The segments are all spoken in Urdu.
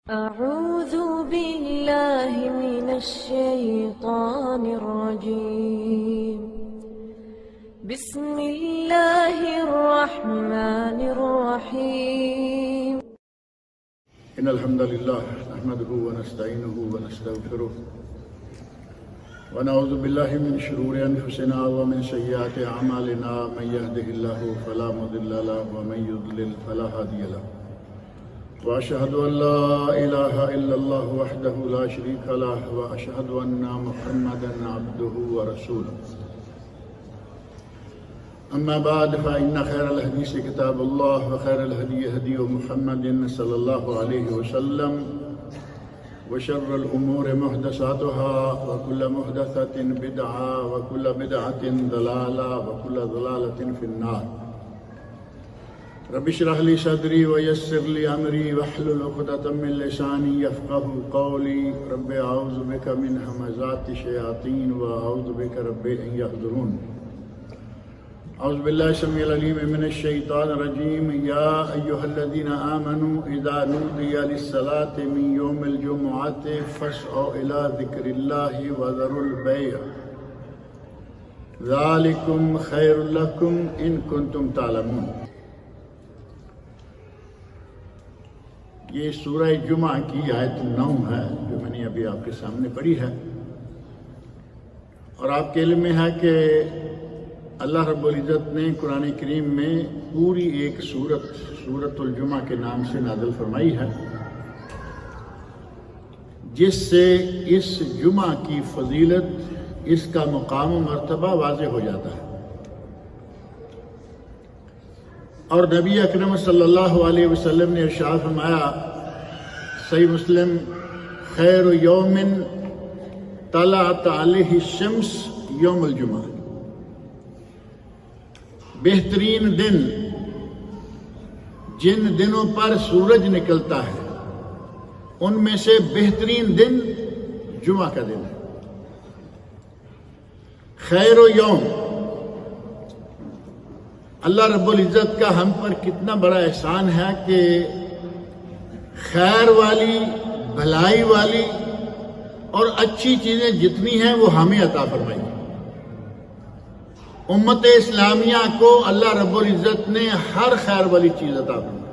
أعوذ بالله من الشيطان الرجيم. بسم الله الرحمن الرحيم. إن الحمد لله نحمده ونستعينه ونستغفره ونعوذ بالله من شرور أنفسنا ومن سيئات أعمالنا. من يهده الله فلا مضل له ومن يضلل فلا هادي له. وأشهد أن لا إله إلا الله وحده لا شريك له وأشهد أن محمدا عبده ورسوله. أما بعد فإن خير الحديث كتاب الله وخير الهدي هدي محمد صلى الله عليه وسلم وشر الأمور محدثاتها وكل محدثة بدعة وكل بدعة ضلالة وكل ضلالة في النار. رب اشرح لي صدري ويسر لي أمري واحلل عقدة من لساني يفقهوا قولي. رب أعوذ بك من همزات الشياطين وأعوذ بك رب أن يحضرون. أعوذ بالله السميع العليم من الشيطان الرجيم. يا أيها الذين آمنوا إذا نودي للصلاة من يوم الجمعة فاسعوا إلى ذكر الله وذروا البيع ذلكم خير لكم إن كنتم تعلمون. یہ سورہ جمعہ کی آیت 9 ہے جو میں نے ابھی آپ کے سامنے پڑھی ہے، اور آپ کے علم میں ہے کہ اللہ رب العزت نے قرآن کریم میں پوری ایک سورۃ الجمعہ کے نام سے نازل فرمائی ہے، جس سے اس جمعہ کی فضیلت، اس کا مقام و مرتبہ واضح ہو جاتا ہے. اور نبی اکرم صلی اللہ علیہ وسلم نے ارشاد فرمایا، صحیح مسلم، خیر یوم طلعت علیہ الشمس یوم الجمعہ، بہترین دن جن دنوں پر سورج نکلتا ہے ان میں سے بہترین دن جمعہ کا دن ہے. خیر یوم، اللہ رب العزت کا ہم پر کتنا بڑا احسان ہے کہ خیر والی، بھلائی والی اور اچھی چیزیں جتنی ہیں وہ ہمیں عطا فرمائی. امت اسلامیہ کو اللہ رب العزت نے ہر خیر والی چیز عطا فرمائی.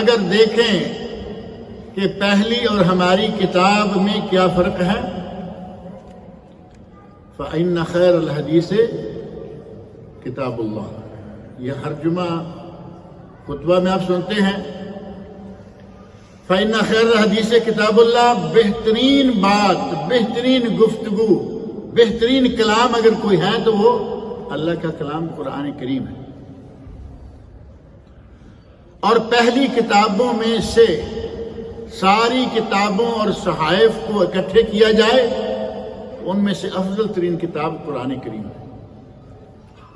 اگر دیکھیں کہ پہلی اور ہماری کتاب میں کیا فرق ہے، فَإِنَّ خَيْرَ الْحَدِيثِ کتاب اللہ. یہ ہر جمعہ خطبہ میں آپ سنتے ہیں، فَإِنَّ خَيْرَ الْحَدِيثِ کتاب اللہ. بہترین بات، بہترین گفتگو، بہترین کلام اگر کوئی ہے تو وہ اللہ کا کلام قرآن کریم ہے. اور پہلی کتابوں میں سے ساری کتابوں اور صحائف کو اکٹھے کیا جائے، ان میں سے افضل ترین کتاب قرآن کریم ہے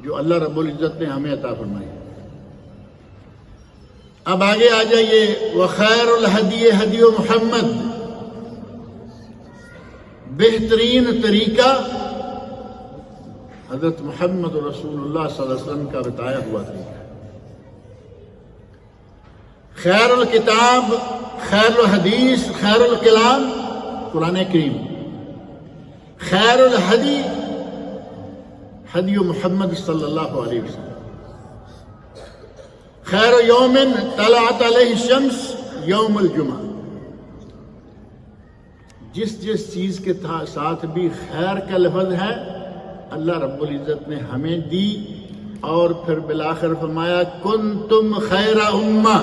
جو اللہ رب العزت نے ہمیں عطا فرمائی. اب آگے آ جائیے، وخیر الہدی ہدی محمد. بہترین طریقہ حضرت محمد رسول اللہ صلی اللہ علیہ وسلم کا بتایا ہوا طریقہ. خیر الکتاب، خیر الحدیث، خیر الکلام قرآن کریم. خیر الہدی ہدی محمد صلی اللہ علیہ وسلم. خیر یوم طلعت علیہ الشمس یوم الجمعہ. جس چیز کے ساتھ بھی خیر کا لفظ ہے اللہ رب العزت نے ہمیں دی، اور پھر بالآخر فرمایا کنتم خیر امہ.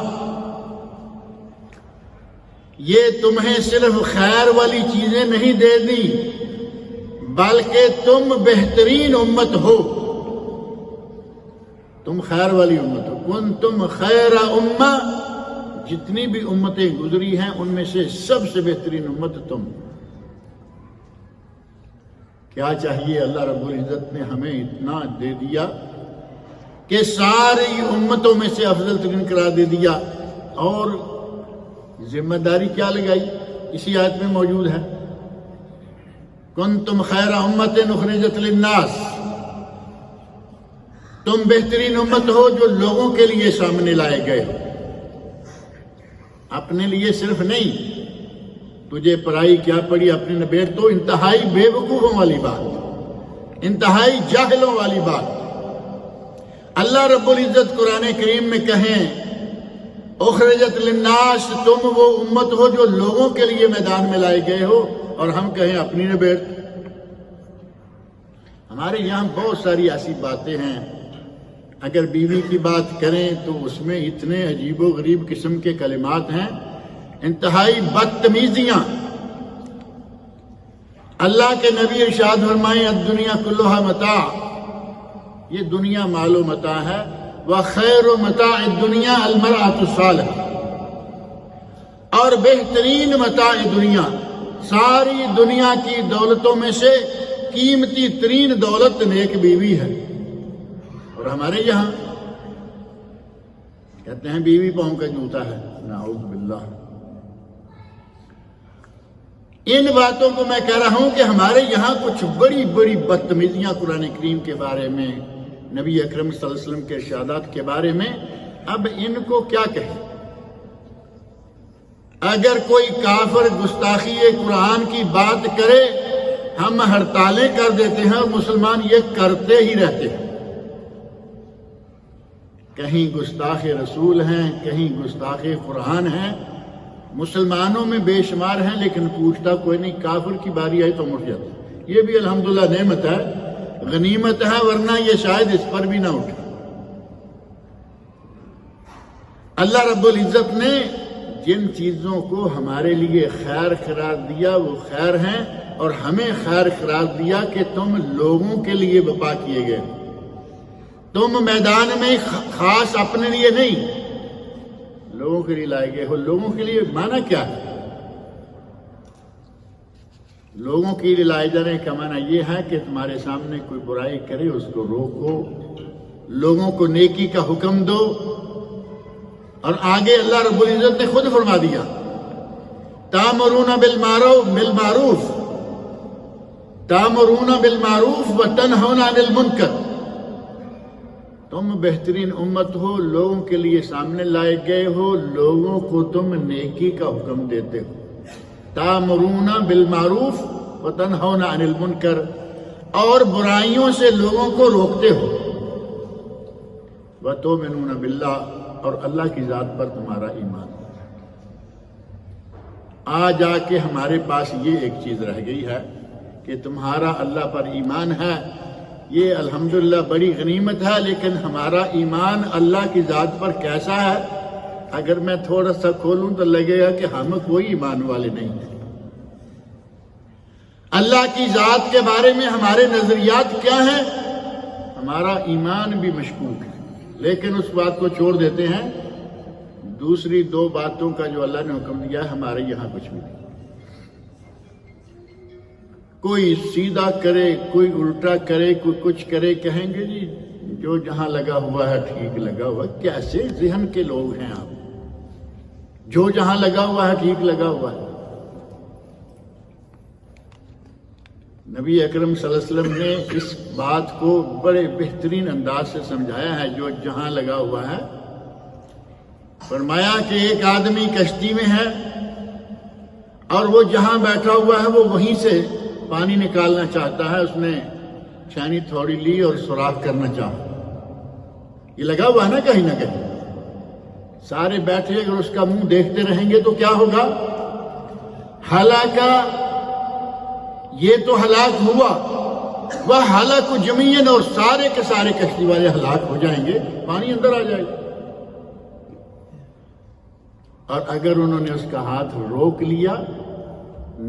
یہ تمہیں صرف خیر والی چیزیں نہیں دے دی بلکہ تم بہترین امت ہو. تم خیر والی امت ہو. کنتم خیر امہ، جتنی بھی امتیں گزری ہیں ان میں سے سب سے بہترین امت تم. کیا چاہیے، اللہ رب العزت نے ہمیں اتنا دے دیا کہ ساری امتوں میں سے افضل ترین قرار دے دیا. اور ذمہ داری کیا لگائی، اسی آیت میں موجود ہے، کنتم خیر امت اخرجت للناس. تم بہترین امت ہو جو لوگوں کے لیے سامنے لائے گئے ہو. اپنے لیے صرف نہیں، تجھے پرائی کیا پڑی اپنی نبیڑ، تو انتہائی بے وقوفوں والی بات، انتہائی جاہلوں والی بات۔ اللہ رب العزت قرآن کریم میں کہیں اخرجت للناس، تم وہ امت ہو جو لوگوں کے لیے میدان میں لائے گئے ہو، اور ہم کہیں اپنی نبیڑ۔ ہمارے یہاں بہت ساری ایسی باتیں ہیں، اگر بیوی کی بات کریں تو اس میں اتنے عجیب و غریب قسم کے کلمات ہیں، انتہائی بدتمیزیاں۔ اللہ کے نبی ارشاد فرمائیں الدنیا کلھا متاع، یہ دنیا مال و متاع ہے، وَخَيْرُ مَتَاعِ الدُّنْيَا الْمَرْأَةُ الصَّالِحَةُ، اور بہترین متاع دنیا، ساری دنیا کی دولتوں میں سے قیمتی ترین دولت نیک بیوی ہے۔ اور ہمارے یہاں کہتے ہیں بیوی پاؤں کا جوتا ہے، نعوذ باللہ۔ ان باتوں کو میں کہہ رہا ہوں کہ ہمارے یہاں کچھ بڑی بڑی بدتمیزیاں قرآن کریم کے بارے میں، نبی اکرم صلی اللہ علیہ وسلم کے ارشادات کے بارے میں، اب ان کو کیا کہیں؟ اگر کوئی کافر گستاخی قرآن کی بات کرے ہم ہڑتالیں کر دیتے ہیں، اور مسلمان یہ کرتے ہی رہتے ہیں۔ کہیں گستاخ رسول ہیں، کہیں گستاخ قرآن ہیں، مسلمانوں میں بے شمار ہیں، لیکن پوچھتا کوئی نہیں۔ کافر کی باری آئی تو مٹ جاتا۔ یہ بھی الحمدللہ نعمت ہے، غنیمت ہے، ورنہ یہ شاید اس پر بھی نہ اٹھے۔ اللہ رب العزت نے جن چیزوں کو ہمارے لیے خیر قرار دیا وہ خیر ہیں، اور ہمیں خیر قرار دیا کہ تم لوگوں کے لیے برپا کیے گئے، تم میدان میں خاص اپنے لیے نہیں، لوگوں کے لیے لائے گئے ہو۔ لوگوں کے لیے معنی کیا ہے؟ لوگوں کے لیے لائے جانے کا معنی یہ ہے کہ تمہارے سامنے کوئی برائی کرے اس کو روکو، لوگوں کو نیکی کا حکم دو۔ اور آگے اللہ رب العزت نے خود فرما دیا تامرون بالمعروف تامرون بالمعروف وتنہون عن المنکر، تم بہترین امت ہو، لوگوں کے لیے سامنے لائے گئے ہو، لوگوں کو تم نیکی کا حکم دیتے ہو۔ تامرون بالمعروف وتنہون عن المنکر، اور برائیوں سے لوگوں کو روکتے ہو۔ وتؤمنون باللہ، اور اللہ کی ذات پر تمہارا ایمان۔ آج آ کے ہمارے پاس یہ ایک چیز رہ گئی ہے کہ تمہارا اللہ پر ایمان ہے، یہ الحمدللہ بڑی غنیمت ہے، لیکن ہمارا ایمان اللہ کی ذات پر کیسا ہے؟ اگر میں تھوڑا سا کھولوں تو لگے گا کہ ہم کوئی ایمان والے نہیں ہیں۔ اللہ کی ذات کے بارے میں ہمارے نظریات کیا ہیں؟ ہمارا ایمان بھی مشکوک ہے، لیکن اس بات کو چھوڑ دیتے ہیں۔ دوسری دو باتوں کا جو اللہ نے حکم دیا ہے ہمارے یہاں کچھ بھی نہیں۔ کوئی سیدھا کرے، کوئی الٹا کرے، کوئی کچھ کرے، کہیں گے جی جو جہاں لگا ہوا ہے ٹھیک لگا ہوا ہے۔ کیسے ذہن کے لوگ ہیں آپ؟ جو جہاں لگا ہوا ہے ٹھیک لگا ہوا ہے۔ نبی اکرم صلی اللہ علیہ وسلم نے اس بات کو بڑے بہترین انداز سے سمجھایا ہے، جو جہاں لگا ہوا ہے۔ فرمایا کہ ایک آدمی کشتی میں ہے اور وہ جہاں بیٹھا ہوا ہے وہ وہیں سے پانی نکالنا چاہتا ہے، اس نے چھانی تھوڑی لی اور سوراخ کرنا چاہا۔ یہ لگا ہوا ہے نا کہیں نہ کہیں، سارے بیٹھے اگر اس کا منہ دیکھتے رہیں گے تو کیا ہوگا؟ ہلاکا، یہ تو ہلاک ہوا، وہ ہلاک جمیعاً، اور سارے کے سارے کشتی والے ہلاک ہو جائیں گے، پانی اندر آ جائے گا۔ اور اگر انہوں نے اس کا ہاتھ روک لیا،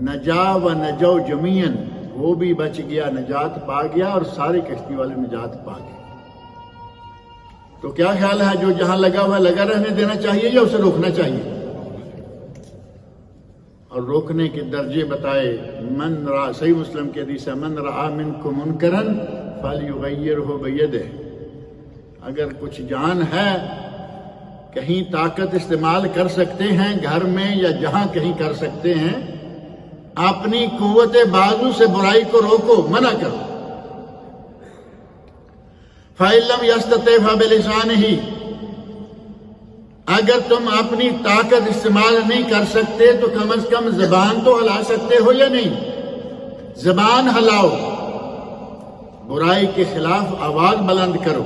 نجا و نجو جمیعاً، وہ بھی بچ گیا، نجات پا گیا، اور سارے کشتی والے نجات پا گئے۔ تو کیا خیال ہے، جو جہاں لگا ہوا لگا رہنے دینا چاہیے یا اسے روکنا چاہیے؟ اور روکنے کے درجے بتائے۔ من رأى، صحیح مسلم کے حدیث ہے، من رأى منکم منکرا فلیغیرہ بیدہ، اگر کچھ جان ہے، کہیں طاقت استعمال کر سکتے ہیں گھر میں یا جہاں کہیں کر سکتے ہیں، اپنی قوت بازو سے برائی کو روکو، منع کرو۔ فَإِن لَّمْ يَسْتَطِعْ فَبِلِسَانِهِ، اگر تم اپنی طاقت استعمال نہیں کر سکتے تو کم از کم زبان تو ہلا سکتے ہو یا نہیں؟ زبان ہلاؤ، برائی کے خلاف آواز بلند کرو۔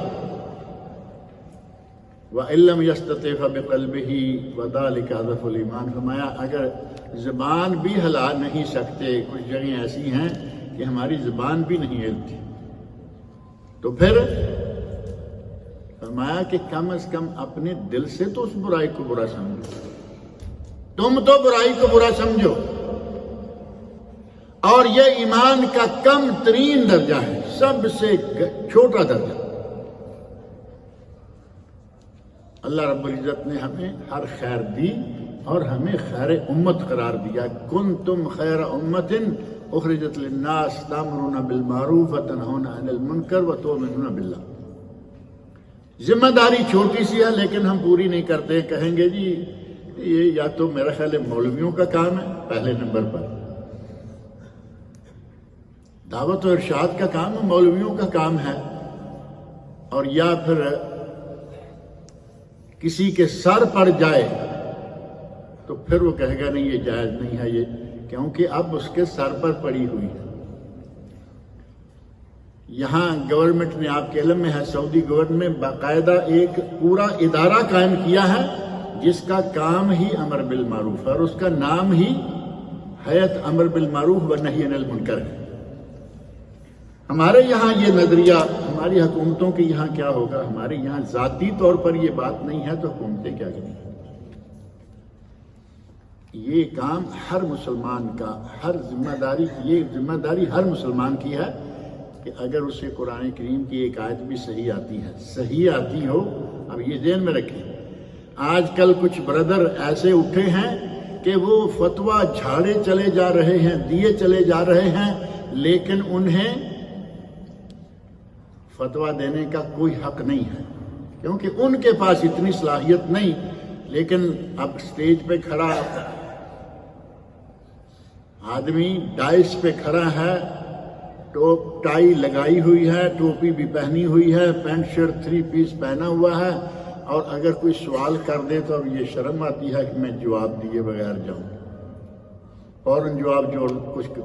وَإِن لَّمْ يَسْتَطِعْ فَبِقَلْبِهِ وَذَلِكَ أَضْعَفُ الْإِيمَانِ، فرمایا اگر زبان بھی ہلا نہیں سکتے، کچھ جگہیں ایسی ہیں کہ ہماری زبان بھی نہیں ہلتی، تو پھر فرمایا کہ کم از کم اپنے دل سے تو اس برائی کو برا سمجھو۔ تم تو برائی کو برا سمجھو، اور یہ ایمان کا کم ترین درجہ ہے، سب سے چھوٹا درجہ۔ اللہ رب العزت نے ہمیں ہر خیر دی اور ہمیں خیر امت قرار دیا۔ کنتم خیر امت اخرجت للناس تأمرون بالمعروف وتنہون عن المنکر وتؤمنون باللہ۔ ذمہ داری چھوٹی سی ہے لیکن ہم پوری نہیں کرتے، کہیں گے جی یہ یا تو میرا خیال ہے مولویوں کا کام ہے پہلے نمبر پر، دعوت و ارشاد کا کام مولویوں کا کام ہے، اور یا پھر کسی کے سر پڑ جائے تو پھر وہ کہے گا نہیں یہ جائز نہیں ہے، یہ کیونکہ اب اس کے سر پر پڑی ہوئی ہے۔ یہاں گورنمنٹ نے، آپ کے علم میں ہے، سعودی گورنمنٹ میں باقاعدہ ایک پورا ادارہ قائم کیا ہے جس کا کام ہی امر بالمعروف ہے، اور اس کا نام ہی ہیئت امر بالمعروف و نہی عن المنکر ہے۔ ہمارے یہاں یہ نظریہ، ہماری حکومتوں کے یہاں کیا ہوگا؟ ہمارے یہاں ذاتی طور پر یہ بات نہیں ہے تو حکومتیں کیا کریں؟ یہ کام ہر مسلمان کا، ہر ذمہ داری، یہ ذمہ داری ہر مسلمان کی ہے کہ اگر اسے قرآن کریم کی ایک آیت بھی صحیح آتی ہے، صحیح آتی ہو، اب یہ ذہن میں رکھیں، آج کل کچھ بردر ایسے اٹھے ہیں کہ وہ فتویٰ جھاڑے چلے جا رہے ہیں، دیے چلے جا رہے ہیں، لیکن انہیں فتویٰ دینے کا کوئی حق نہیں ہے کیونکہ ان کے پاس اتنی صلاحیت نہیں۔ لیکن اب سٹیج پہ کھڑا آدمی، ڈائس پہ کھڑا ہے، ٹائی لگائی ہوئی ہے، ٹوپی بھی پہنی ہوئی ہے، پینٹ شرٹ 3 پیس پہنا ہوا ہے، اور اگر کوئی سوال کر دے تو اب یہ شرم آتی ہے کہ میں جواب دیے بغیر جاؤں، فوراً جواب جوڑ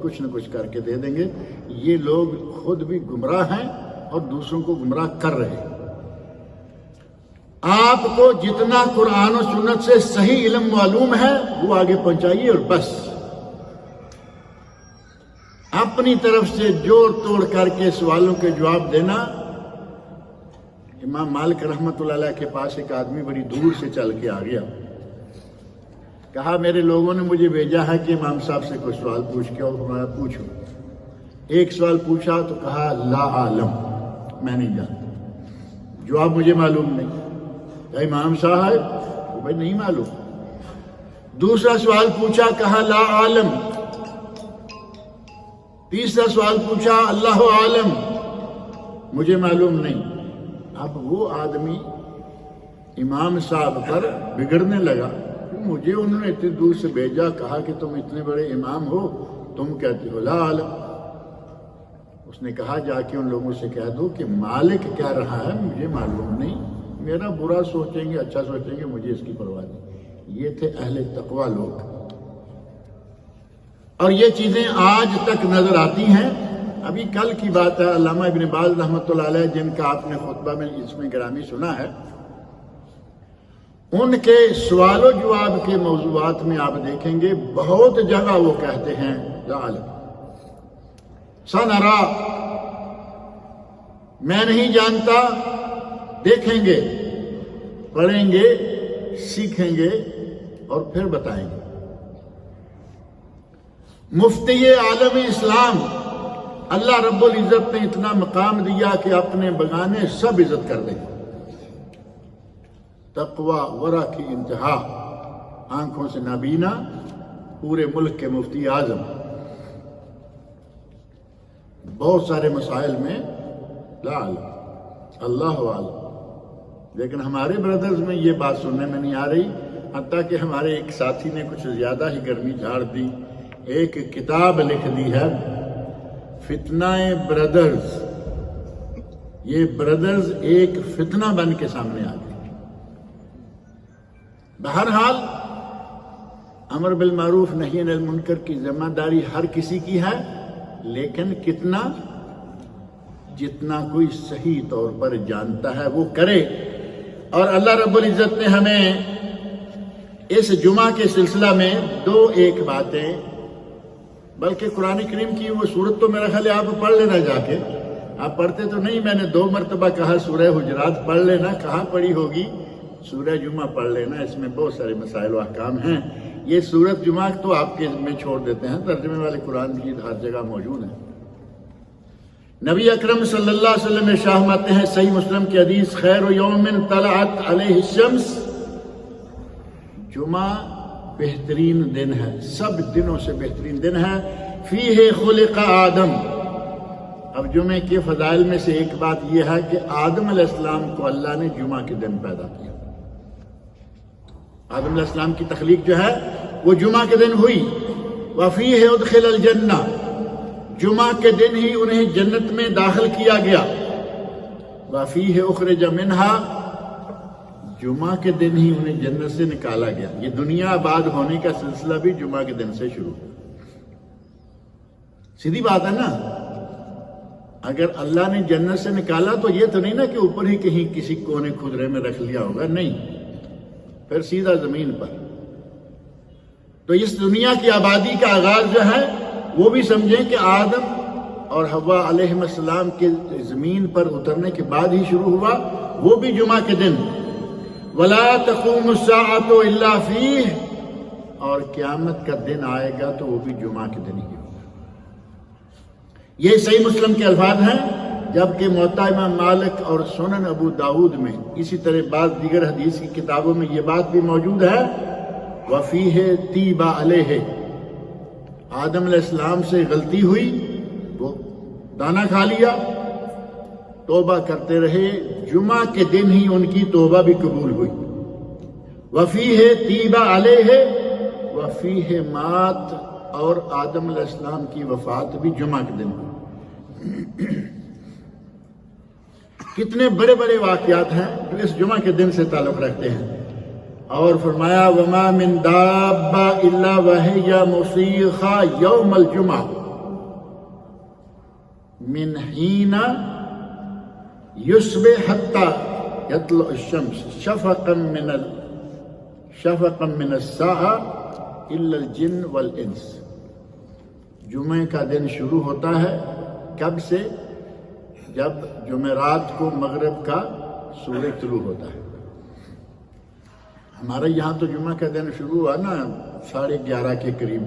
کچھ نہ کچھ کر کے دے دیں گے۔ یہ لوگ خود بھی گمراہ ہیں اور دوسروں کو گمراہ کر رہے ہیں۔ آپ کو جتنا قرآن و سنت سے صحیح علم معلوم ہے وہ آگے پہنچائیے، اور بس اپنی طرف سے جوڑ توڑ کر کے سوالوں کے جواب دینا۔ امام مالک رحمۃ اللہ علیہ کے پاس ایک آدمی بڑی دور سے چل کے آ گیا، کہا میرے لوگوں نے مجھے بھیجا ہے کہ امام صاحب سے کوئی سوال پوچھ کے، اور فرمایا پوچھو۔ ایک سوال پوچھا تو کہا لا عالم، میں نہیں جانتا، جواب مجھے معلوم نہیں۔ کہا امام صاحب، بھائی نہیں معلوم۔ دوسرا سوال پوچھا، کہا لا عالم۔ تیسرا سوال پوچھا، اللہ عالم، مجھے معلوم نہیں۔ اب وہ آدمی امام صاحب پر بگڑنے لگا، مجھے انہوں نے اتنی دور سے بھیجا، کہا کہ تم اتنے بڑے امام ہو، تم کہتے ہو لا عالم۔ اس نے کہا جا کے ان لوگوں سے کہہ دو کہ مالک کہہ رہا ہے مجھے معلوم نہیں، میرا برا سوچیں گے اچھا سوچیں گے، مجھے اس کی پرواہ نہیں۔ یہ تھے اہل تقوی لوگ، اور یہ چیزیں آج تک نظر آتی ہیں۔ ابھی کل کی بات ہے، علامہ ابن باز رحمۃ اللہ علیہ، جن کا آپ نے خطبہ میں اس میں گرامی سنا ہے، ان کے سوال و جواب کے موضوعات میں آپ دیکھیں گے بہت جگہ وہ کہتے ہیں لا عالم، سنرا، میں نہیں جانتا، دیکھیں گے، پڑھیں گے، سیکھیں گے اور پھر بتائیں گے۔ مفتی عالم اسلام، اللہ رب العزت نے اتنا مقام دیا کہ اپنے بغانے سب عزت کر دیں۔ تقوی ورع کی انتہا، آنکھوں سے نابینا، پورے ملک کے مفتی اعظم، بہت سارے مسائل میں لا عالم، اللہ عالم۔ لیکن ہمارے برادرز میں یہ بات سننے میں نہیں آ رہی، حتیٰ کہ ہمارے ایک ساتھی نے کچھ زیادہ ہی گرمی جھاڑ دی، ایک کتاب لکھ دی ہے فتنہ برادرز۔ یہ برادرز ایک فتنہ بن کے سامنے آ گئے۔ بہرحال امر بالمعروف نہی عن المنکر کی ذمہ داری ہر کسی کی ہے، لیکن کتنا؟ جتنا کوئی صحیح طور پر جانتا ہے وہ کرے۔ اور اللہ رب العزت نے ہمیں اس جمعہ کے سلسلہ میں ایک باتیں، بلکہ قرآن کریم کی وہ صورت تو میرا خیال ہے آپ پڑھ لینا جا کے، آپ پڑھتے تو نہیں، میں نے 2 مرتبہ کہا سورہ حجرات پڑھ لینا، کہاں پڑھی ہوگی؟ سورہ جمعہ پڑھ لینا، اس میں بہت سارے مسائل و احکام ہیں۔ یہ سورت جمعہ تو آپ کے میں چھوڑ دیتے ہیں، ترجمے والے قرآن کی ہر جگہ موجود ہیں۔ نبی اکرم صلی اللہ علیہ وسلم ارشاد فرماتے ہیں، صحیح مسلم کی حدیث، خیر یوم طلعت علیہ الشمس، جمعہ بہترین دن ہے، سب دنوں سے بہترین دن ہے، فیہ خلق آدم۔ اب جمعے کے فضائل میں سے ایک بات یہ ہے کہ آدم علیہ السلام کو اللہ نے جمعہ کے دن پیدا کیا۔ آدم علیہ السلام کی تخلیق جو ہے وہ جمعہ کے دن ہوئی۔ وفیہ ادخل الجنہ، جمعہ کے دن ہی انہیں جنت میں داخل کیا گیا۔ وفیہ اخرج منہا، جمعہ کے دن ہی انہیں جنت سے نکالا گیا۔ یہ دنیا آباد ہونے کا سلسلہ بھی جمعہ کے دن سے شروع ہوا۔ سیدھی بات ہے نا، اگر اللہ نے جنت سے نکالا تو یہ تو نہیں نا کہ اوپر ہی کہیں کسی کونے کھدرے میں رکھ لیا ہوگا، نہیں، پھر سیدھا زمین پر۔ تو اس دنیا کی آبادی کا آغاز جو ہے وہ بھی سمجھیں کہ آدم اور حوا علیہ السلام کے زمین پر اترنے کے بعد ہی شروع ہوا، وہ بھی جمعہ کے دن۔ وَلَا تَقُومُ السَّاعَةُ إِلَّا فِيهِ، اور قیامت کا دن آئے گا تو وہ بھی جمعہ کے دن ہی ہوگا۔ یہ صحیح مسلم کے الفاظ ہیں، جبکہ موطا امام مالک اور سنن ابو داود میں، اسی طرح بعض دیگر حدیث کی کتابوں میں یہ بات بھی موجود ہے، وَفِيهِ تِيبَ عَلَيْهِ، آدم علیہ السلام سے غلطی ہوئی، وہ دانا کھا لیا، توبہ کرتے رہے، جمعہ کے دن ہی ان کی توبہ بھی قبول ہوئی۔ وَفِيهِ تِيبَ عَلَيْهِ وَفِيهِ مات، اور آدم علیہ السلام کی وفات بھی جمعہ کے دن ہوئی۔ کتنے بڑے بڑے واقعات ہیں جو اس جمعہ کے دن سے تعلق رکھتے ہیں۔ اور فرمایا وَمَا مِن دَابَّةٍ إِلَّا وَهِيَ مُصِيحَةٌ يَوْمَ الْجُمْعَةِ مِنْ حِينَ يُصْبِحُ حَتَّى يَطْلُعُ الشَّمْسُ شَفَقًا مِنَ السَّاعَةِ إِلَّا الْجِنُّ وَالْإِنسُ۔ جمعہ کا دن شروع ہوتا ہے کب سے؟ جب جمعرات کو مغرب کا سورج طلوع ہوتا ہے۔ ہمارے یہاں تو جمعہ کا دن شروع ہوا نا 11:30 کے قریب،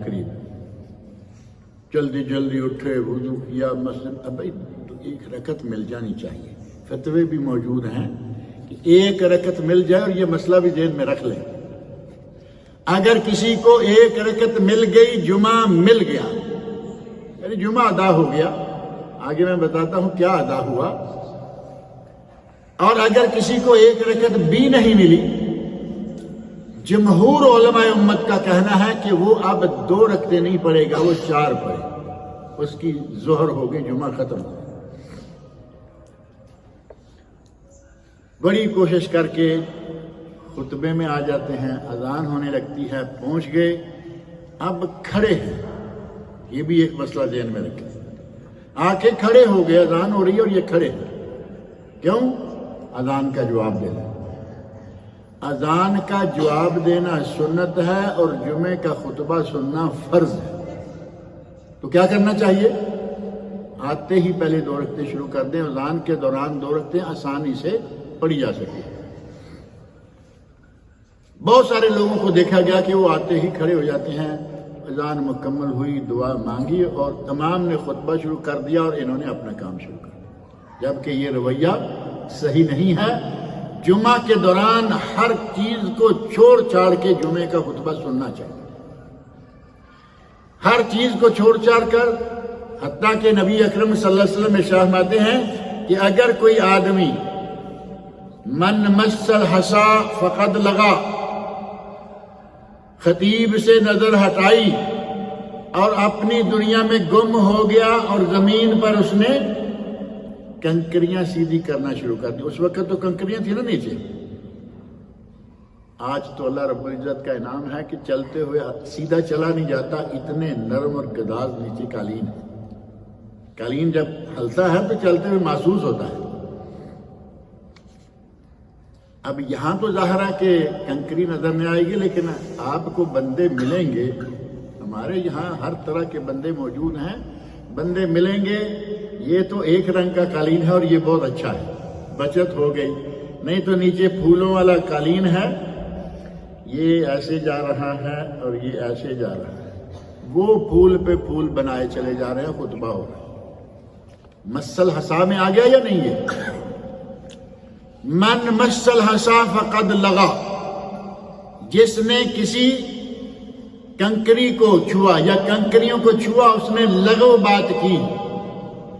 جلدی جلدی اٹھے، وضو کیا، مسجد، اب تو 1 رکعت مل جانی چاہیے۔ فتوے بھی موجود ہیں کہ 1 رکعت مل جائے، اور یہ مسئلہ بھی ذہن میں رکھ لیں، اگر کسی کو 1 رکعت مل گئی، جمعہ مل گیا، یعنی جمعہ ادا ہو گیا، آگے میں بتاتا ہوں کیا ادا ہوا۔ اور اگر کسی کو 1 رکعت بھی نہیں ملی، جمہور علماء امت کا کہنا ہے کہ وہ اب 2 رکعتیں نہیں پڑھے گا، وہ 4 پڑھے، اس کی ظہر ہوگی، جمعہ ختم ہو۔ بڑی کوشش کر کے خطبے میں آ جاتے ہیں، اذان ہونے لگتی ہے، پہنچ گئے، اب کھڑے ہیں، یہ بھی ایک مسئلہ ذہن میں رکھیں، آ کے کھڑے ہو گئے، اذان ہو رہی ہے اور یہ کھڑے ہیں، کیوں؟ اذان کا جواب دینا۔ اذان کا جواب دینا سنت ہے، اور جمعے کا خطبہ سننا فرض ہے۔ تو کیا کرنا چاہیے؟ آتے ہی پہلے 2 رکعتیں شروع کر دیں، اذان کے دوران 2 رکعتیں آسانی سے پڑھی جا سکے۔ بہت سارے لوگوں کو دیکھا گیا کہ وہ آتے ہی کھڑے ہو جاتے ہیں، اذان مکمل ہوئی، دعا مانگی اور امام نے خطبہ شروع کر دیا اور انہوں نے اپنا کام شروع کر دیا، جبکہ یہ رویہ صحیح نہیں ہے۔ جمعہ کے دوران ہر چیز کو چھوڑ چھاڑ کے جمعے کا خطبہ سننا چاہیے، ہر چیز کو چھوڑ چھاڑ کر، حتیٰ کہ نبی اکرم صلی اللہ علیہ وسلم ارشاد فرماتے ہیں کہ اگر کوئی آدمی من مس الحصا فقد لغا، خطیب سے نظر ہٹائی اور اپنی دنیا میں گم ہو گیا، اور زمین پر اس نے کنکریاں سیدھی کرنا شروع کر دی۔ اس وقت تو کنکریاں تھیں نا نیچے، آج تو اللہ رب العزت کا انعام ہے کہ چلتے ہوئے سیدھا چلا نہیں جاتا، اتنے نرم اور گداز نیچے قالین ہے۔ قالین جب ہلتا ہے تو چلتے ہوئے محسوس ہوتا ہے۔ اب یہاں تو ظاہر ہے کہ کنکری نظر نہیں آئے گی، لیکن آپ کو بندے ملیں گے، ہمارے یہاں ہر طرح کے بندے موجود ہیں، بندے ملیں گے۔ یہ تو ایک رنگ کا قالین ہے اور یہ بہت اچھا ہے، بچت ہو گئی، نہیں تو نیچے پھولوں والا قالین ہے، یہ ایسے جا رہا ہے اور یہ ایسے جا رہا ہے، وہ پھول پہ پھول بنائے چلے جا رہے ہیں، خطبہ ہو رہا ہے۔ مسل حسا میں آ گیا یا نہیں ہے؟ من مسل حسا فقد لغا، جس نے کسی کنکری کو چھوا یا کنکریوں کو چھوا اس نے لغو بات کی۔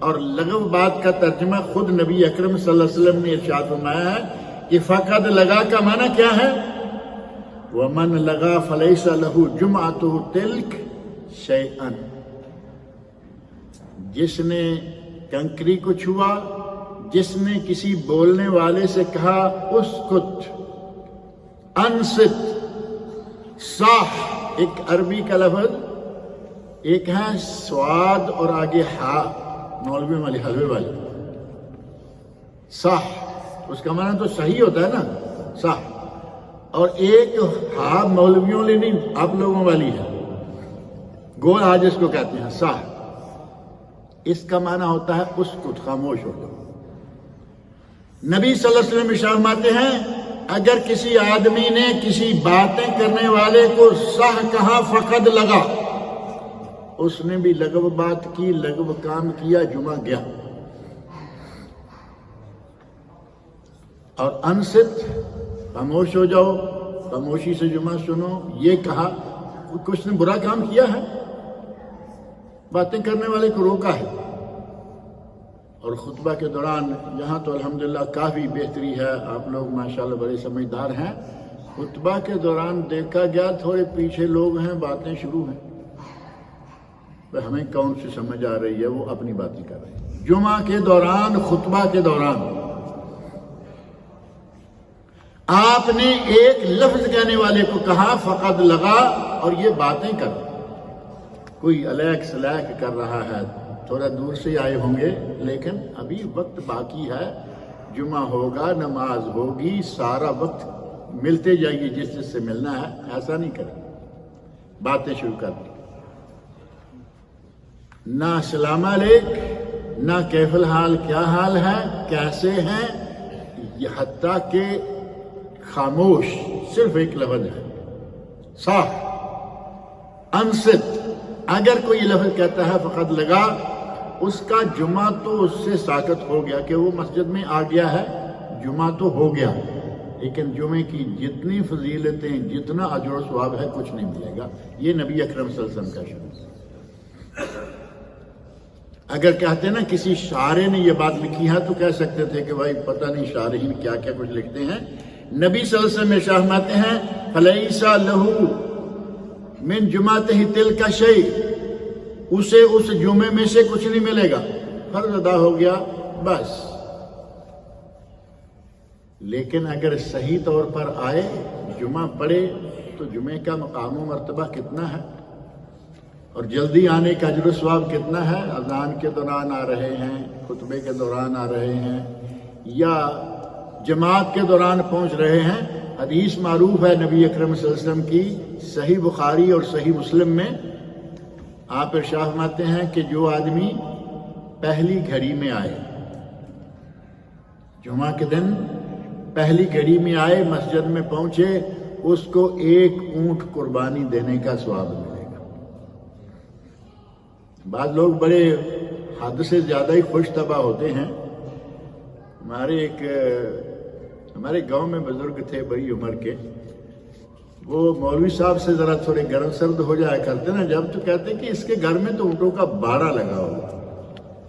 اور لغو بات کا ترجمہ خود نبی اکرم صلی اللہ علیہ وسلم نے ارشاد فرمایا ہے کہ فقد لغا کا معنی کیا ہے؟ وَمَنْ لَغَا فَلَيْسَ لَهُ جُمْعَتُهُ تِلْكَ شَيْئًا، جس نے کنکری کو چھوا، جس نے کسی بولنے والے سے کہا اسکت، انصت، صاح، ایک عربی کا لفظ، ایک ہے سواد اور آگے ہا، مولوی والی حلوے والی، صاح، اس کا معنی تو صحیح ہوتا ہے نا، صاح، اور ایک ہا مولویوں لی نہیں آپ لوگوں والی ہے، گول ہا جس کو کہتے ہیں، صاح، اس کا معنی ہوتا ہے اسکت، خاموش ہو جاؤ۔ نبی صلی اللہ علیہ وسلم ارشاد فرماتے ہیں اگر کسی آدمی نے کسی باتیں کرنے والے کو صح کہا فقد لگا، اس نے بھی لغو بات کی، لغو کام کیا، جمعہ گیا۔ اور انصت، خاموش ہو جاؤ، خاموشی سے جمعہ سنو، یہ کہا کچھ نے برا کام کیا ہے، باتیں کرنے والے کو روکا ہے۔ اور خطبہ کے دوران یہاں تو الحمدللہ کافی بہتری ہے، آپ لوگ ماشاءاللہ بڑے سمجھدار ہیں۔ خطبہ کے دوران دیکھا گیا تھوڑے پیچھے لوگ ہیں، باتیں شروع ہیں، ہمیں کون سی سمجھ آ رہی ہے، وہ اپنی باتیں کر رہے ہیں۔ جمعہ کے دوران، خطبہ کے دوران آپ نے ایک لفظ کہنے والے کو کہا فقد لگا، اور یہ باتیں کر کوئی الیک سلیک کر رہا ہے، تھوڑا دور سے آئے ہوں گے، لیکن ابھی وقت باقی ہے، جمعہ ہوگا، نماز ہوگی، سارا وقت ملتے جائیے جس جس سے ملنا ہے، ایسا نہیں کریں، باتیں شروع کر دیں، نہ السلام علیک، نہ کیف الحال، کیا حال ہے، کیسے ہیں، یہ حتیٰ کہ خاموش، صرف ایک لفظ ہے، صاف، انصت۔ اگر کوئی لفظ کہتا ہے فقط لگا، اس کا جمعہ تو اس سے ساقط ہو گیا کہ وہ مسجد میں آ گیا ہے، جمعہ تو ہو گیا، لیکن جمعے کی جتنی فضیلتیں، جتنا اجر و ثواب ہے، کچھ نہیں ملے گا۔ یہ نبی اکرم صلی اللہ علیہ وسلم کا شعر۔ اگر کہتے ہیں نا کسی شاعر نے یہ بات لکھی ہے تو کہہ سکتے تھے کہ بھائی پتہ نہیں شارحین کیا کیا کچھ لکھتے ہیں۔ نبی صلی اللہ علیہ وسلم ارشاد فرماتے ہیں فَلَيْسَ لَهُ مِن جُمَعَتِهِ تِلْكَ شَيْءٌ، اسے اس جمعے میں سے کچھ نہیں ملے گا، فرض ادا ہو گیا بس۔ لیکن اگر صحیح طور پر آئے، جمعہ پڑھے، تو جمعے کا مقام و مرتبہ کتنا ہے، اور جلدی آنے کا اجر و ثواب کتنا ہے۔ اذان کے دوران آ رہے ہیں، خطبے کے دوران آ رہے ہیں، یا جماعت کے دوران پہنچ رہے ہیں۔ حدیث معروف ہے نبی اکرم صلی اللہ علیہ وسلم کی، صحیح بخاری اور صحیح مسلم میں آپ ارشاد فرماتے ہیں کہ جو آدمی پہلی گھڑی میں آئے، جمعہ کے دن پہلی گھڑی میں آئے، مسجد میں پہنچے، اس کو ایک اونٹ قربانی دینے کا ثواب ملے گا۔ بعض لوگ بڑے حد سے زیادہ ہی خوش طبع ہوتے ہیں۔ ہمارے گاؤں میں بزرگ تھے بڑی عمر کے، وہ مولوی صاحب سے ذرا تھوڑے گرم سرد ہو جایا کرتے نا جب، تو کہتے کہ اس کے گھر میں تو اونٹوں کا باڑہ لگا ہوگا،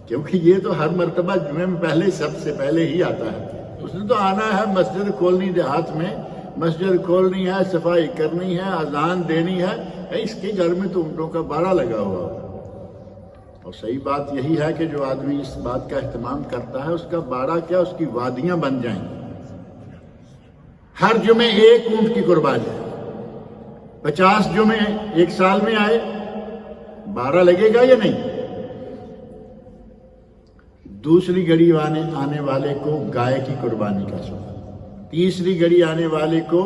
کیونکہ یہ تو ہر مرتبہ جمعے میں پہلے سب سے پہلے ہی آتا ہے۔ اس نے تو آنا ہے، مسجد کھولنی دیہات میں، مسجد کھولنی ہے، صفائی کرنی ہے، اذان دینی ہے، اس کے گھر میں تو اونٹوں کا باڑہ لگا ہوا ہوگا۔ اور صحیح بات یہی ہے کہ جو آدمی اس بات کا اہتمام کرتا ہے، اس کا باڑہ کیا، اس کی وادیاں بن جائیں، ہر جمعے ایک اونٹ کی قربانی ہے۔ 50 جمعے ایک سال میں آئے، 12 لگے گا یا نہیں؟ دوسری گھڑی آنے والے کو گائے کی قربانی کا ثواب، تیسری گھڑی آنے والے کو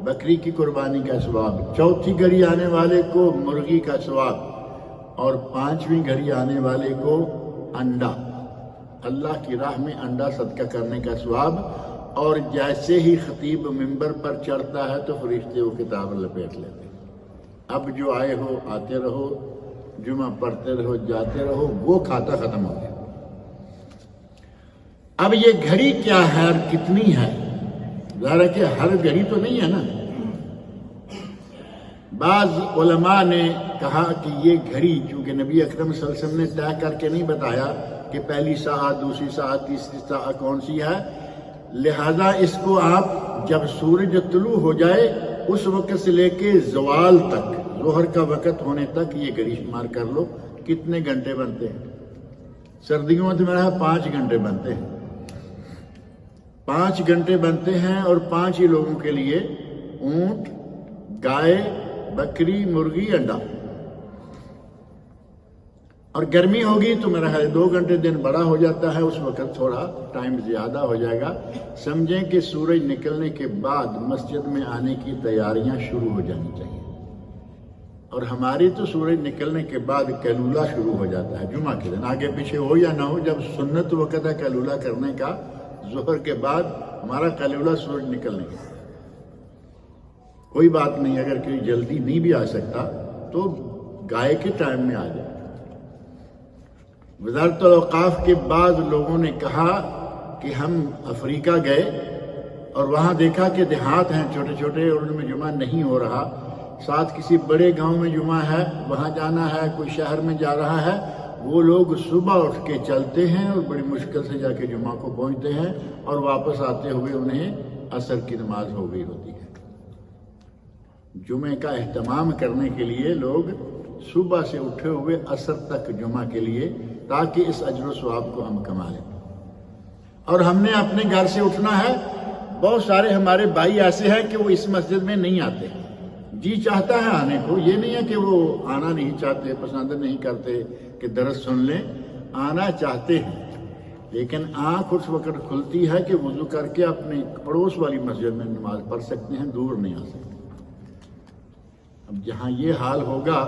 بکری کی قربانی کا ثواب، چوتھی گھڑی آنے والے کو مرغی کا ثواب، اور 5ویں گھڑی آنے والے کو انڈا، اللہ کی راہ میں انڈا صدقہ کرنے کا ثواب۔ اور جیسے ہی خطیب ممبر پر چڑھتا ہے تو فرشتے وہ کتاب لپیٹ لیتے ہیں، اب جو آئے ہو آتے رہو، جمعہ پڑھتے رہو، جاتے رہو، وہ کھاتا ختم ہو گیا۔ اب یہ گھڑی کیا ہے اور کتنی ہے؟ ظاہر ہے کہ ہر گھڑی تو نہیں ہے نا۔ بعض علماء نے کہا کہ یہ گھڑی چونکہ نبی اکرم صلی اللہ علیہ وسلم نے طے کر کے نہیں بتایا کہ پہلی ساعت، دوسری ساعت، تیسری ساعت کون سی ہے، لہذا اس کو آپ جب سورج طلوع ہو جائے اس وقت سے لے کے زوال تک، ظہر کا وقت ہونے تک یہ گھڑی شمار کر لو کتنے گھنٹے بنتے ہیں۔ سردیوں میں تو میرا 5 گھنٹے بنتے ہیں، 5 گھنٹے بنتے ہیں، اور 5 ہی لوگوں کے لیے اونٹ، گائے، بکری، مرغی، انڈا۔ اور گرمی ہوگی تو میرا ہے 2 گھنٹے دن بڑا ہو جاتا ہے، اس وقت تھوڑا ٹائم زیادہ ہو جائے گا۔ سمجھیں کہ سورج نکلنے کے بعد مسجد میں آنے کی تیاریاں شروع ہو جانی چاہیے، اور ہماری تو سورج نکلنے کے بعد قیلولہ شروع ہو جاتا ہے جمعہ کے دن، آگے پیچھے ہو یا نہ ہو، جب سنت وقت ہے قیلولہ کرنے کا ظہر کے بعد، ہمارا قیلولہ سورج نکلنے کا۔ کوئی بات نہیں، اگر کوئی جلدی نہیں بھی آ سکتا تو گائے کے ٹائم میں آ جائے۔ وزارت الاوقاف کے بعض لوگوں نے کہا کہ ہم افریقہ گئے اور وہاں دیکھا کہ دیہات ہیں چھوٹے چھوٹے اور ان میں جمعہ نہیں ہو رہا، ساتھ کسی بڑے گاؤں میں جمعہ ہے، وہاں جانا ہے، کوئی شہر میں جا رہا ہے، وہ لوگ صبح اٹھ کے چلتے ہیں اور بڑی مشکل سے جا کے جمعہ کو پہنچتے ہیں، اور واپس آتے ہوئے انہیں عصر کی نماز ہو گئی ہوتی ہے۔ جمعے کا اہتمام کرنے کے لیے لوگ صبح سے اٹھے ہوئے عصر تک جمعہ کے لیے، تاکہ اس اجر و ثواب کو ہم کما لیں۔ اور ہم نے اپنے گھر سے اٹھنا ہے۔ بہت سارے ہمارے بھائی ایسے ہیں کہ وہ اس مسجد میں نہیں آتے، جی چاہتا ہے آنے کو، یہ نہیں ہے کہ وہ آنا نہیں چاہتے، پسند نہیں کرتے کہ درس سن لیں، آنا چاہتے ہیں، لیکن آنکھ اس وقت کھلتی ہے کہ وضو کر کے اپنے پڑوس والی مسجد میں نماز پڑھ سکتے ہیں، دور نہیں آ سکتے۔ اب جہاں یہ حال ہوگا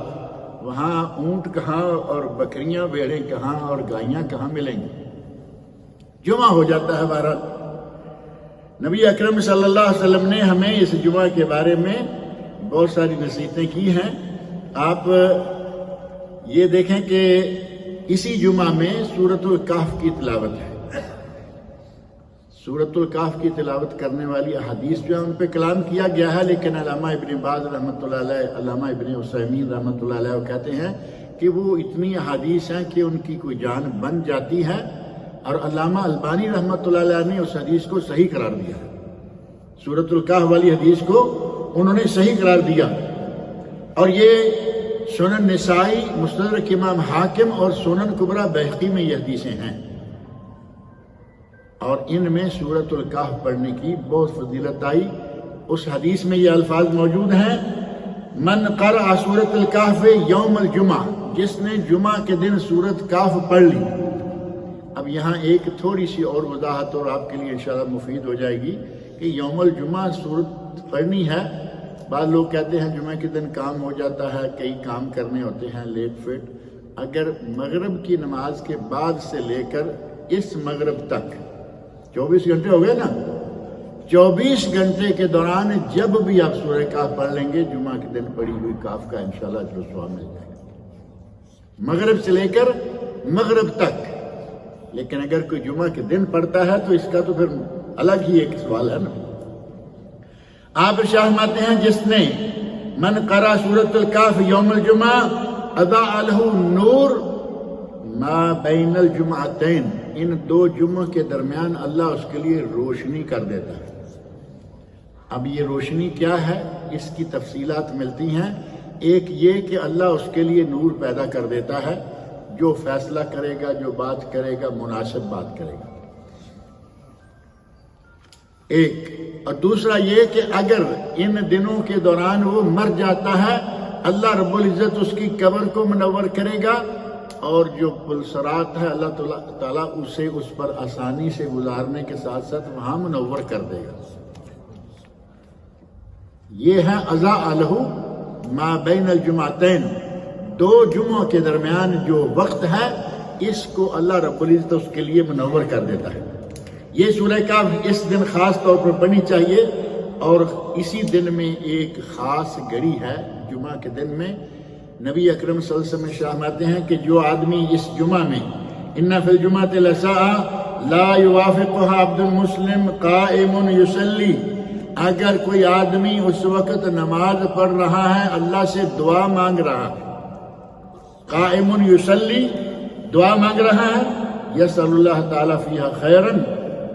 وہاں اونٹ کہاں اور بکریاں، بھیڑیں کہاں اور گائیاں کہاں ملیں گی؟ جمعہ ہو جاتا ہے۔ بہرحال نبی اکرم صلی اللہ علیہ وسلم نے ہمیں اس جمعہ کے بارے میں بہت ساری نصیحتیں کی ہیں۔ آپ یہ دیکھیں کہ اسی جمعہ میں سورۃ الکہف کی تلاوت ہے۔ سورۃ الکہف کی تلاوت کرنے والی احادیث جو ہے ان پہ کلام کیا گیا ہے، لیکن علامہ ابن باز رحمۃ اللہ علیہ، علامہ ابن عثیمین رحمۃ اللہ علیہ کہتے ہیں کہ وہ اتنی احادیث ہیں کہ ان کی کوئی جان بن جاتی ہے، اور علامہ البانی رحمۃ اللہ علیہ نے اس حدیث کو صحیح قرار دیا۔ سورۃ الکہف والی حدیث کو انہوں نے صحیح قرار دیا، اور یہ سنن نسائی، مستدرک امام حاکم اور سنن کبریٰ بیہقی میں یہ حدیثیں ہیں، اور ان میں سورۃ الکہف پڑھنے کی بہت فضیلت آئی۔ اس حدیث میں یہ الفاظ موجود ہیں، من قرأ سورۃ الکہف یوم الجمعہ، جس نے جمعہ کے دن سورۃ کہف پڑھ لی۔ اب یہاں ایک تھوڑی سی اور وضاحت اور آپ کے لیے انشاءاللہ مفید ہو جائے گی کہ یوم الجمعہ سورۃ پڑھنی ہے۔ بعض لوگ کہتے ہیں جمعہ کے دن کام ہو جاتا ہے، کئی کام کرنے ہوتے ہیں لیٹ فٹ۔ اگر مغرب کی نماز کے بعد سے لے کر اس مغرب تک 24 گھنٹے ہو گئے نا، 24 گھنٹے کے دوران جب بھی آپ سورہ کہف پڑھ لیں گے، جمعہ کے دن پڑھی ہوئی کہف کا انشاءاللہ اجر و ثواب مل جائے گا، مغرب سے لے کر مغرب تک۔ لیکن اگر کوئی جمعہ کے دن پڑھتا ہے تو اس کا تو پھر الگ ہی ایک سوال ہے نا۔ آپ ارشاد فرماتے ہیں جس نے من قرأ سورۃ الکہف یوم الجمعہ اضاء لہ نور ما بین الجمعتین، ان 2 جمعوں کے درمیان اللہ اس کے لیے روشنی کر دیتا ہے۔ اب یہ روشنی کیا ہے، اس کی تفصیلات ملتی ہیں۔ ایک یہ کہ اللہ اس کے لیے نور پیدا کر دیتا ہے، جو فیصلہ کرے گا، جو بات کرے گا، مناسب بات کرے گا۔ ایک اور دوسرا یہ کہ اگر ان دنوں کے دوران وہ مر جاتا ہے اللہ رب العزت اس کی قبر کو منور کرے گا، اور جو پلسرات ہے اللہ تعالیٰ اسے اس پر آسانی سے گزارنے کے ساتھ ساتھ وہاں منور کر دے گا۔ یہ ہے اضاء لہ ما بین الجمعتین، دو جمعوں کے درمیان جو وقت ہے اس کو اللہ رب العزت اس کے لیے منور کر دیتا ہے۔ یہ سورہ کہف اس دن خاص طور پر پڑھنی چاہیے، اور اسی دن میں ایک خاص گھڑی ہے جمعہ کے دن میں نبی اکرم صلی اللہ علیہ وسلم فرماتے ہیں کہ جو آدمی اس جمعہ میں ان فی الجمعۃ لساعۃ لا یوافقها عبد المسلم قائم یصلی، اگر کوئی آدمی اس وقت نماز پڑھ رہا ہے اللہ سے دعا مانگ رہا ہے، قائم یصلی دعا مانگ رہا ہے، یسأل اللہ تعالیٰ فیہا خیرن،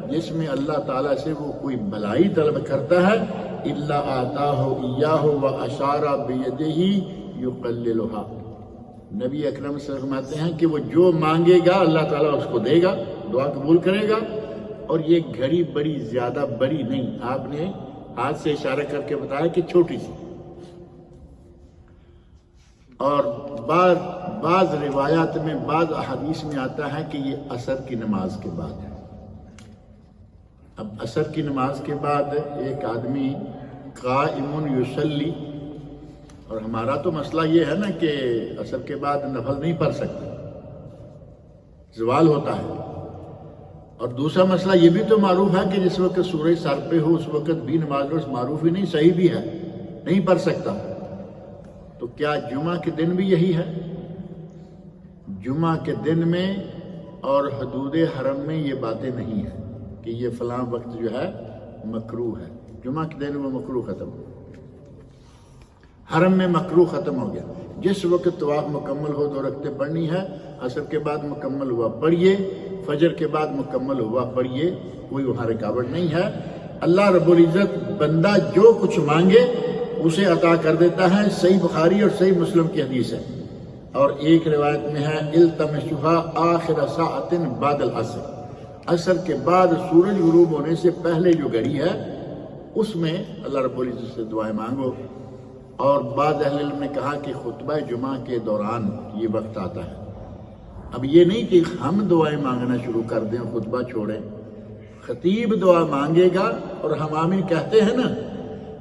جس میں اللہ تعالیٰ سے وہ کوئی بھلائی طلب کرتا ہے، الا آتاہ ایاہ واشار بیدہ یقللھا، نبی اکرم صلی اللہ علیہ وسلم فرماتے ہیں کہ وہ جو مانگے گا اللہ تعالیٰ اس کو دے گا، دعا قبول کرے گا۔ اور یہ گھڑی بڑی زیادہ بڑی نہیں، آپ نے ہاتھ سے اشارہ کر کے بتایا کہ چھوٹی سی، اور بعض روایات میں بعض احادیث میں آتا ہے کہ یہ عصر کی نماز کے بعد ہے۔ اب عصر کی نماز کے بعد ایک آدمی قائم یصلی، اور ہمارا تو مسئلہ یہ ہے نا کہ عصر کے بعد نفل نہیں پڑھ سکتے، زوال ہوتا ہے، اور دوسرا مسئلہ یہ بھی تو معروف ہے کہ جس وقت سورج سر پہ ہو اس وقت بھی نماز روز معروف ہی نہیں، صحیح بھی ہے، نہیں پڑھ سکتا۔ تو کیا جمعہ کے دن بھی یہی ہے؟ جمعہ کے دن میں اور حدود حرم میں یہ باتیں نہیں ہیں کہ یہ فلاں وقت جو ہے مکروہ ہے، جمعہ کے دن وہ مکروہ ختم ہو، حرم میں مکروہ ختم ہو گیا۔ جس وقت طواف مکمل ہو 2 رکعتیں پڑھنی ہے، عصر کے بعد مکمل ہوا پڑھیے، فجر کے بعد مکمل ہوا پڑھیے، کوئی وہاں رکاوٹ نہیں ہے۔ اللہ رب العزت بندہ جو کچھ مانگے اسے عطا کر دیتا ہے، صحیح بخاری اور صحیح مسلم کی حدیث ہے۔ اور ایک روایت میں ہے التمسوها آخر ساعت بعد العصر، عصر کے بعد سورج غروب ہونے سے پہلے جو گھڑی ہے اس میں اللہ رب العزت سے دعائیں مانگو۔ اور بعض اہل علم نے کہا کہ خطبہ جمعہ کے دوران یہ وقت آتا ہے۔ اب یہ نہیں کہ ہم دعائیں مانگنا شروع کر دیں، خطبہ چھوڑیں، خطیب دعا مانگے گا اور ہم آمین کہتے ہیں نا،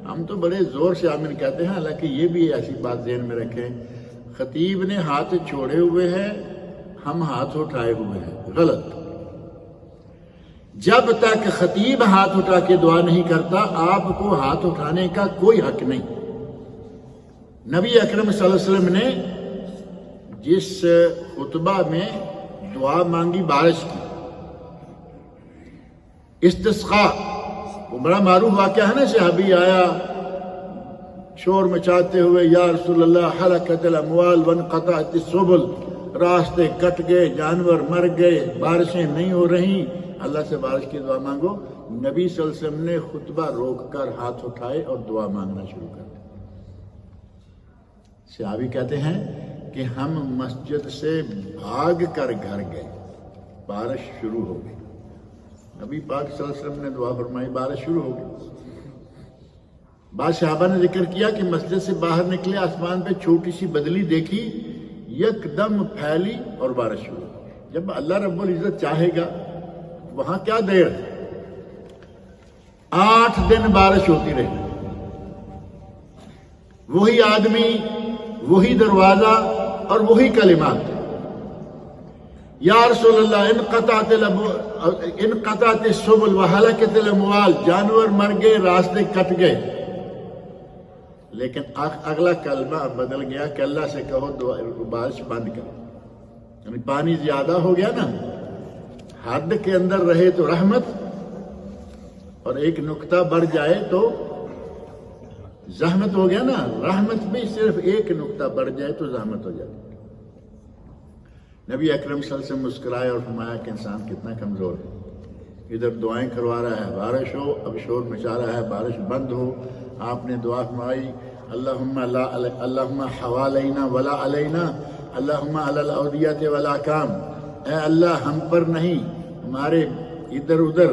ہم تو بڑے زور سے آمین کہتے ہیں، حالانکہ یہ بھی ایسی بات ذہن میں رکھیں، خطیب نے ہاتھ چھوڑے ہوئے ہیں، ہم ہاتھ اٹھائے ہوئے ہیں، غلط۔ جب تک خطیب ہاتھ اٹھا کے دعا نہیں کرتا آپ کو ہاتھ اٹھانے کا کوئی حق نہیں۔ نبی اکرم صلی اللہ علیہ وسلم نے جس خطبہ میں دعا مانگی بارش کی، استسقاء، وہ بڑا معروف واقعہ ہے نا، صحابی آیا شور مچاتے ہوئے، یا رسول اللہ ہلکت الاموال وانقطعت السبل، راستے کٹ گئے، جانور مر گئے، بارشیں نہیں ہو رہی، اللہ سے بارش کی دعا مانگو۔ نبی صلی اللہ علیہ وسلم نے خطبہ روک کر ہاتھ اٹھائے اور دعا مانگنا شروع کر دیا۔ صحابی کہتے ہیں کہ ہم مسجد سے بھاگ کر گھر گئے، بارش شروع ہو گئی، نبی پاک صلی اللہ علیہ وسلم نے دعا فرمائی، بارش شروع ہو گئی۔ بعض صحابہ نے ذکر کیا کہ مسجد سے باہر نکلے، آسمان پہ چھوٹی سی بدلی دیکھی، یکدم پھیلی اور بارش شروع ہو گئی۔ جب اللہ رب العزت چاہے گا وہاں کیا دیر ہے، 8 دن بارش ہوتی رہی، وہی آدمی، وہی دروازہ اور وہی کلمات، یا رسول اللہ انقطعت السبل وہلکت الاموال، جانور مر گئے، راستے کٹ گئے، لیکن اگلا کلمہ بدل گیا کہ اللہ سے کہو بارش بند کرو، یعنی پانی زیادہ ہو گیا نا، حد کے اندر رہے تو رحمت، اور ایک نقطہ بڑھ جائے تو زحمت ہو گیا نا، رحمت بھی صرف ایک نقطہ بڑھ جائے تو زحمت ہو جاتی۔ نبی اکرم صلی اللہ علیہ وسلم مسکرائے اور فرمایا کہ انسان کتنا کمزور ہے، ادھر دعائیں کروا رہا ہے، بارش ہو، اب شور مچا رہا ہے، بارش بند ہو، آپ نے دعا فرمائی اللہم حوالینا ولا علینا، اللہم علی الاودیۃ والاحکام، اے اللہ ہم پر نہیں، ہمارے ادھر ادھر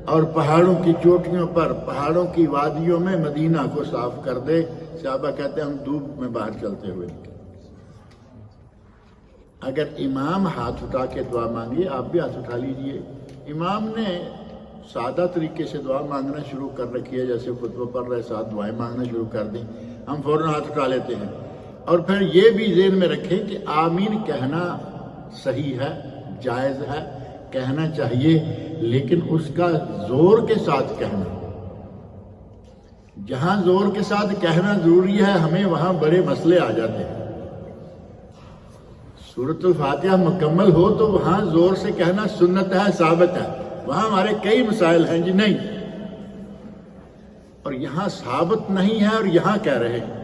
اور پہاڑوں کی چوٹیوں پر، پہاڑوں کی وادیوں میں مدینہ کو صاف کر دے۔ صحابہ کہتے ہیں ہم دھوپ میں باہر چلتے ہوئے نکلے۔ اگر امام ہاتھ اٹھا کے دعا مانگے، آپ بھی ہاتھ اٹھا لیجئے۔ امام نے سادہ طریقے سے دعا مانگنا شروع کر رکھی ہے، جیسے خطبہ پڑھ رہے ساتھ دعائیں مانگنا شروع کر دیں، ہم فوراً ہاتھ اٹھا لیتے ہیں۔ اور پھر یہ بھی ذہن میں رکھیں کہ آمین کہنا صحیح ہے، جائز ہے، کہنا چاہیے، لیکن اس کا زور کے ساتھ کہنا۔ جہاں زور کے ساتھ کہنا ضروری ہے، ہمیں وہاں بڑے مسئلے آ جاتے ہیں۔ سورۃ الفاتحہ مکمل ہو تو وہاں زور سے کہنا سنت ہے، ثابت ہے۔ وہاں ہمارے کئی مسائل ہیں جی نہیں، اور یہاں ثابت نہیں ہے اور یہاں کہہ رہے ہیں۔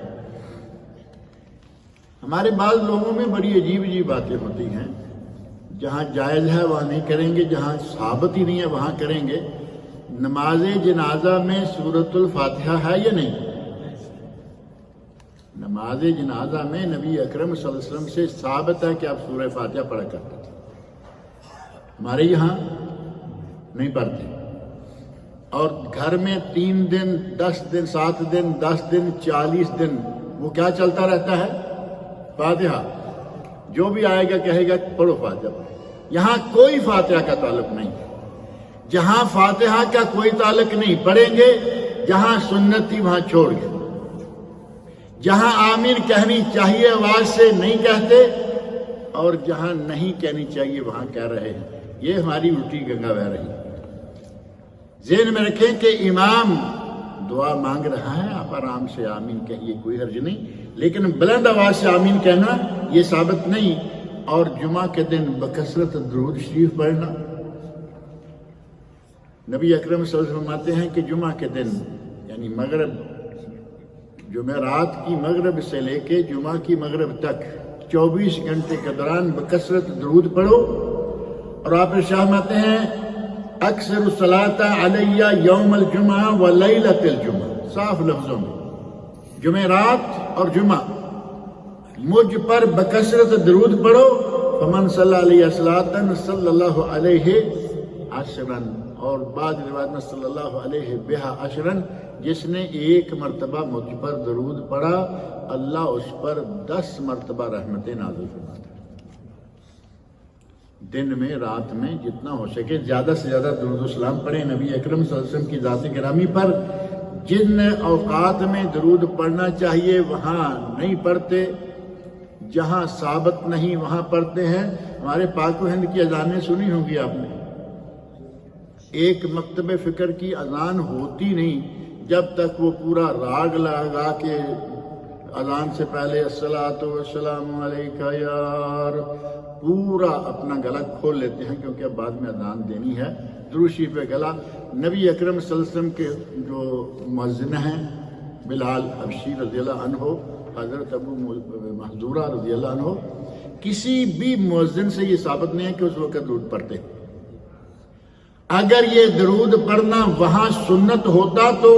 ہمارے بعض لوگوں میں بڑی عجیب عجیب باتیں ہوتی ہیں، جہاں جائز ہے وہاں نہیں کریں گے، جہاں ثابت ہی نہیں ہے وہاں کریں گے۔ نماز جنازہ میں سورۃ الفاتحہ ہے یا نہیں؟ نماز جنازہ میں نبی اکرم صلی اللہ علیہ وسلم سے ثابت ہے کہ آپ سورہ فاتحہ پڑھا کرتے تھے، ہمارے یہاں نہیں پڑھتے۔ اور گھر میں 3 دن 10 دن 7 دن 10 دن 40 دن وہ کیا چلتا رہتا ہے؟ فاتحہ۔ جو بھی آئے گا کہے گا پڑھو فاتحہ۔ یہاں کوئی فاتحہ کا تعلق نہیں، جہاں فاتحہ کا کوئی تعلق نہیں پڑھیں گے، جہاں سنت تھی وہاں چھوڑ گئے، جہاں آمین کہنی چاہیے آواز سے نہیں کہتے، اور جہاں نہیں کہنی چاہیے وہاں کہہ رہے ہیں۔ یہ ہماری الٹی گنگا بہہ رہی ہے۔ ذہن میں رکھیں کہ امام دعا مانگ رہا ہے، آپ آرام سے آمین کہیے، کوئی حرج نہیں، لیکن بلند آواز سے آمین کہنا یہ ثابت نہیں۔ اور جمعہ کے دن بکثرت درود شریف پڑھنا، نبی اکرم صلی اللہ علیہ وسلم فرماتے ہیں کہ جمعہ کے دن یعنی مغرب، جمعرات کی مغرب سے لے کے جمعہ کی مغرب تک 24 گھنٹے کے دوران بکثرت درود پڑھو۔ اور آپ ارشاد فرماتے ہیں اکثر الصلاۃ علیہ یوم الجمعہ و لیلۃ الجمعہ، صاف لفظوں میں جمعرات اور جمعہ مجھ پر بکثرت درود پڑھو۔ فمن صلی علیہ وسلم صلی اللہ علیہ عشرا، اور بعض روایت میں صلی اللہ علیہ بہا عشرا، جس نے 1 مرتبہ مجھ پر درود پڑھا اللہ اس پر 10 مرتبہ رحمتیں نازل فرماتا ہے۔ دن میں رات میں جتنا ہو سکے زیادہ سے زیادہ درود و سلام پڑھیں نبی اکرم صلی اللہ علیہ وسلم کی ذات گرامی پر۔ جن اوقات میں درود پڑھنا چاہیے وہاں نہیں پڑھتے، جہاں ثابت نہیں وہاں پڑھتے ہیں۔ ہمارے پاک و ہند کی اذانیں سنی ہوں گی آپ نے، ایک مکتب فکر کی اذان ہوتی نہیں جب تک وہ پورا راگ لگا کے اذان سے پہلے الصلاۃ والسلام علیکہ یا پورا اپنا گلا کھول لیتے ہیں، کیونکہ اب بعد میں اذان دینی ہے۔ درود شریف پہ گلا، نبی اکرم صلی اللہ علیہ وسلم کے جو مؤذن ہیں بلال حبشی رضی اللہ عنہ، حضرت ابو محذورہ رضی اللہ عنہ، کسی بھی مؤذن سے یہ ثابت نہیں ہے کہ اس وقت درود پڑھتے۔ اگر یہ درود پڑھنا وہاں سنت ہوتا تو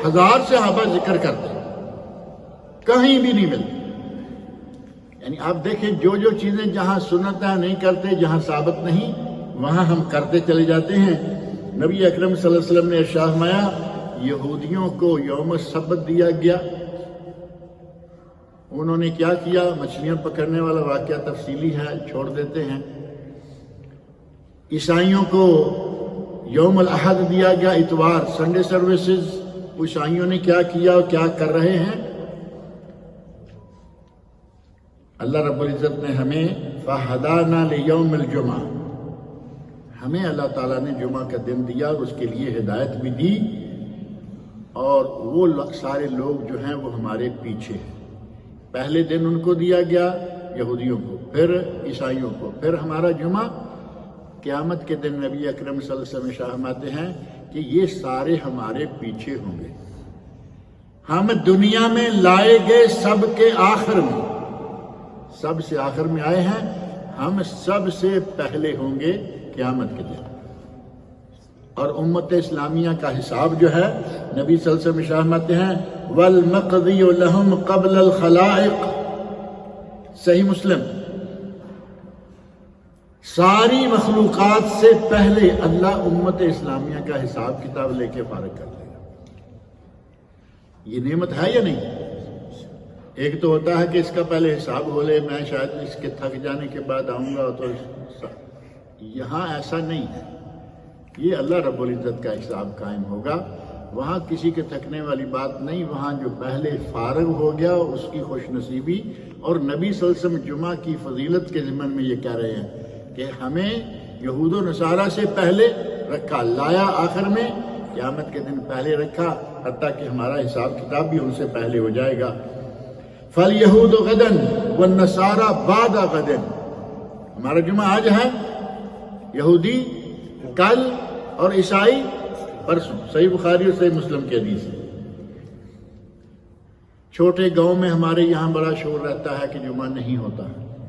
1000 صحابہ ذکر کرتے، کہیں بھی نہیں ملتے۔ یعنی آپ دیکھیں جو جو چیزیں جہاں سنت ہے نہیں کرتے، جہاں ثابت نہیں وہاں ہم کرتے چلے جاتے ہیں۔ نبی اکرم صلی اللہ علیہ وسلم نے ارشاد فرمایا یہودیوں کو یوم السبت دیا گیا، انہوں نے کیا کیا؟ مچھلیاں پکڑنے والا واقعہ تفصیلی ہے، چھوڑ دیتے ہیں۔ عیسائیوں کو یوم الاحد دیا گیا، اتوار، سنڈے سروسز۔ عیسائیوں نے کیا کیا اور کیا کر رہے ہیں؟ اللہ رب العزت نے ہمیں فَهَدَانَا لِيَوْمِ الْجُمْعَةِ، ہمیں اللہ تعالیٰ نے جمعہ کا دن دیا اور اس کے لیے ہدایت بھی دی، اور وہ سارے لوگ جو ہیں وہ ہمارے پیچھے ہیں۔ پہلے دن ان کو دیا گیا یہودیوں کو، پھر عیسائیوں کو، پھر ہمارا جمعہ۔ قیامت کے دن نبی اکرم صلی اللہ علیہ وسلم فرماتے ہیں کہ یہ سارے ہمارے پیچھے ہوں گے، ہم دنیا میں لائے گئے سب کے آخر میں، سب سے آخر میں آئے ہیں، ہم سب سے پہلے ہوں گے قیامت کے دن۔ اور امت اسلامیہ کا حساب جو ہے نبی صلی اللہ علیہ وسلم فرماتے ہیں وَالْمَقْضِيُ لَهُمْ قَبْلَ الْخَلَائِقِ، صحیح مسلم، ساری مخلوقات سے پہلے اللہ امت اسلامیہ کا حساب کتاب لے کے فارغ کر دے گا۔ یہ نعمت ہے یا نہیں؟ ایک تو ہوتا ہے کہ اس کا پہلے حساب ہو لے، میں شاید اس کے تھک جانے کے بعد آؤں گا، تو یہاں ایسا نہیں ہے۔ یہ اللہ رب العزت کا حساب قائم ہوگا، وہاں کسی کے تھکنے والی بات نہیں، وہاں جو پہلے فارغ ہو گیا اس کی خوش نصیبی۔ اور نبی صلی اللہ علیہ وسلم جمعہ کی فضیلت کے ضمن میں یہ کہہ رہے ہیں کہ ہمیں یہود و نصارہ سے پہلے رکھا، لایا آخر میں، قیامت کے دن پہلے رکھا، حتیٰ کہ ہمارا حساب کتاب بھی ان سے پہلے ہو جائے گا۔ فَالْيَهُودُ غَدًا وَالنَّصَارَى بَعْدَ غَدٍ، ہمارا جمعہ آج ہے، یہودی کل اور عیسائی پرسوں۔ صحیح بخاری اور صحیح مسلم کی حدیث ہے۔ چھوٹے گاؤں میں ہمارے یہاں بڑا شور رہتا ہے کہ جمعہ نہیں ہوتا،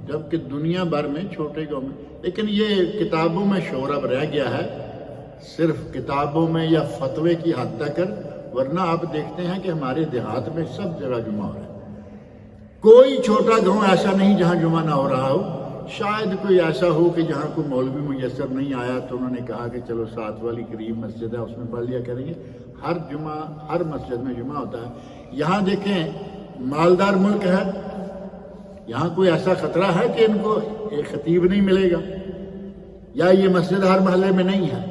جبکہ دنیا بھر میں چھوٹے گاؤں میں، لیکن یہ کتابوں میں شور اب رہ گیا ہے، صرف کتابوں میں یا فتوے کی حد تک، ورنہ آپ دیکھتے ہیں کہ ہمارے دیہات میں سب جگہ جمعہ ہو رہا ہے۔ کوئی چھوٹا گاؤں ایسا نہیں جہاں جمعہ نہ ہو رہا ہو۔ شاید کوئی ایسا ہو کہ جہاں کوئی مولوی میسر نہیں آیا تو انہوں نے کہا کہ چلو ساتھ والی قریب مسجد ہے اس میں پڑھ لیا کریں گے۔ ہر جمعہ ہر مسجد میں جمعہ ہوتا ہے۔ یہاں دیکھیں مالدار ملک ہے، یہاں کوئی ایسا خطرہ ہے کہ ان کو ایک خطیب نہیں ملے گا، یا یہ مسجد ہر محلے میں نہیں ہے؟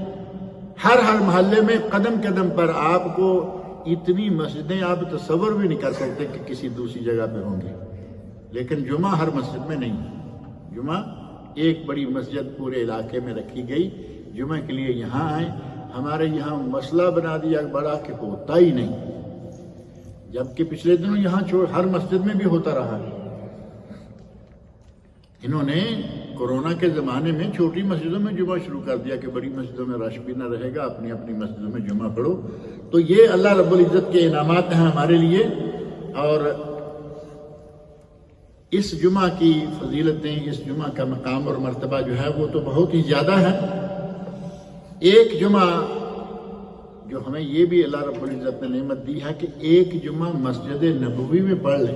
ہر محلے میں قدم قدم پر آپ کو اتنی مسجدیں آپ تصور بھی نہیں کر سکتے کہ کسی دوسری جگہ پہ ہوں گے، لیکن جمعہ ہر مسجد میں نہیں ہے۔ جمعہ ایک بڑی مسجد پورے علاقے میں رکھی گئی، جمعہ کے لیے یہاں آئیں۔ ہمارے یہاں مسئلہ بنا دیا بڑا کہ ہوتا ہی نہیں، جبکہ پچھلے دنوں یہاں ہر مسجد میں بھی ہوتا رہا ہے۔ انہوں نے کورونا کے زمانے میں چھوٹی مسجدوں میں جمعہ شروع کر دیا کہ بڑی مسجدوں میں رش بھی نہ رہے گا، اپنی اپنی مسجدوں میں جمعہ پڑھو۔ تو یہ اللہ رب العزت کے انعامات ہیں ہمارے لیے، اور اس جمعہ کی فضیلتیں، اس جمعہ کا مقام اور مرتبہ جو ہے وہ تو بہت ہی زیادہ ہے۔ ایک جمعہ جو ہمیں یہ بھی اللہ رب العزت نے نعمت دی ہے کہ ایک جمعہ مسجد نبوی میں پڑھ لیں۔